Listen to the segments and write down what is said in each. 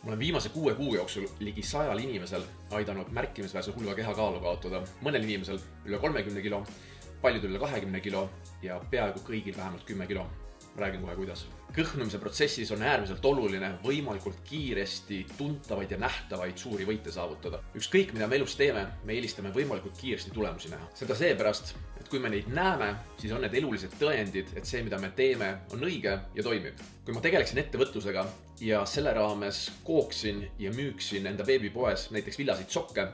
Ma olen viimase 6 kuu jooksul ligi 100 inimesel aidanud märkimisväärse hulga kehakaalu kaotada, mõnel inimesel üle 30 kilo, paljudel üle 20 kilo ja peaaegu kõigil vähemalt 10 kilo. Räägin kohe kuidas. Kõhnumise protsessis on äärmiselt oluline võimalikult kiiresti tuntavaid ja nähtavaid suuri võite saavutada. Ükskõik mida me elus teeme, me eelistame võimalikult kiiresti tulemusi näha. Seda seepärast, et kui me neid näeme, siis on need elulised tõendid, et see, mida me teeme, on õige ja toimib. Kui ma tegeleksin ettevõtlusega ja selle raames kooksin ja müüksin enda veebipoes näiteks villaseid sokke,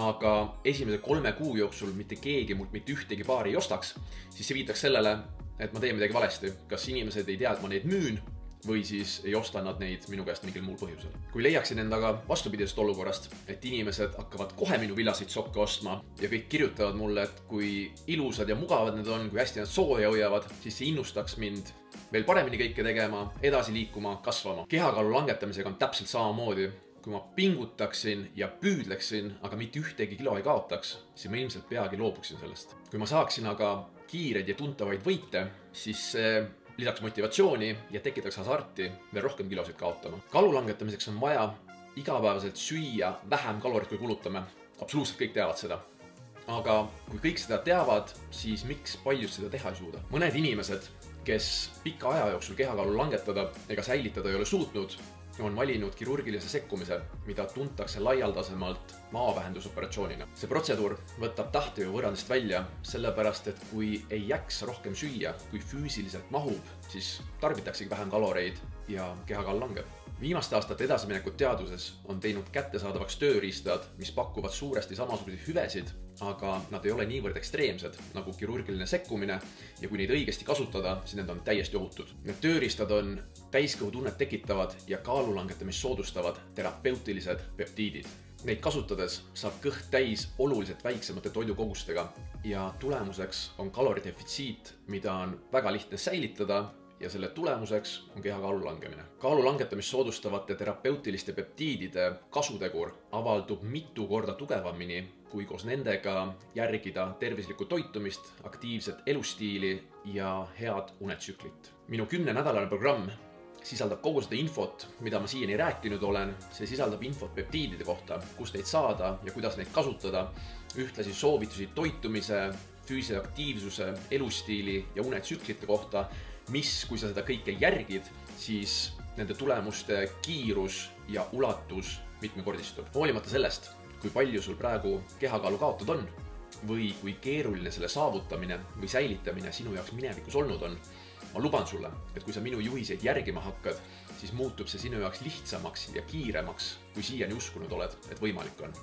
aga esimese 3 kuu jooksul mitte keegi mult mitte ühtegi paari ei ostaks, siis see viitaks sellele, et ma teen midagi valesti. Kas inimesed ei tea, et ma neid müün või siis ei osta nad neid minu käest mingil muul põhjusel. Kui leiaksin endaga vastupidisest olukorrast, et inimesed hakkavad kohe minu villaseid sokke ostma ja kõik kirjutavad mulle, et kui ilusad ja mugavad need on, kui hästi nad sooja hoiavad, siis see innustaks mind veel paremini kõike tegema, edasi liikuma, kasvama. Kehakaalu langetamisega on täpselt samamoodi. Kui ma pingutaksin ja püüdleksin, aga mitte ühtegi kilo ei kaotaks, siis ma ilmselt peagi loobuksin sellest. Kui ma saaksin aga kiireid ja tuntavaid võite, siis see lisaks motivatsiooni ja tekitaks hasarti veel rohkem kilosid kaotama. Kaalu langetamiseks on vaja igapäevaselt süüa vähem kalorit kui kulutame. Absoluutselt kõik teavad seda. Aga kui kõik seda teavad, siis miks paljud seda teha ei suuda? Mõned inimesed, kes pika aja jooksul kehakaalu langetada ega säilitada ei ole suutnud, on valinud kirurgilise sekkumise, mida tuntakse laialdasemalt maavähendusoperatsioonina. See protseduur võtab tahte ju võrrandist välja, sellepärast, et kui ei jaksa rohkem süüa, kui füüsiliselt mahub, siis tarbitaksegi vähem kaloreid ja kehakaal langeb. Viimaste aastate edasiminekut teaduses on teinud kättesaadavaks tööriistad, mis pakuvad suuresti samasuguseid hüvesid, aga nad ei ole niivõrd ekstreemsed nagu kirurgiline sekkumine ja kui neid õigesti kasutada, siis need on täiesti ohutud. Need tööriistad on täiskõhutunnet tekitavad ja kaalu langetamist soodustavad terapeutilised peptiidid. Neid kasutades saab kõht täis oluliselt väiksemate toidukogustega ja tulemuseks on kaloridefitsiit, mida on väga lihtne säilitada ja selle tulemuseks on kehakaalu langemine. Kaalu langetamist soodustavate terapeutiliste peptiidide kasutegur avaldub mitu korda tugevamini, kui koos nendega järgida tervislikku toitumist, aktiivset elustiili ja head unetsüklit. Minu 10-nädalane programm sisaldab kogu seda infot, mida ma siiani rääkinud olen. See sisaldab infot peptiidide kohta, kust neid saada ja kuidas neid kasutada, ühtlasi soovitusi toitumise, füüsilise aktiivsuse, elustiili ja unetsüklite kohta, mis, kui sa seda kõike järgid, siis nende tulemuste kiirus ja ulatus mitmekordistub. Hoolimata sellest, kui palju sul praegu kehakaalu kaotad on või kui keeruline selle saavutamine või säilitamine sinu jaoks minevikus olnud on, ma luban sulle, et kui sa minu juhiseid järgima hakkad, siis muutub see sinu jaoks lihtsamaks ja kiiremaks, kui siiani uskunud oled, et võimalik on.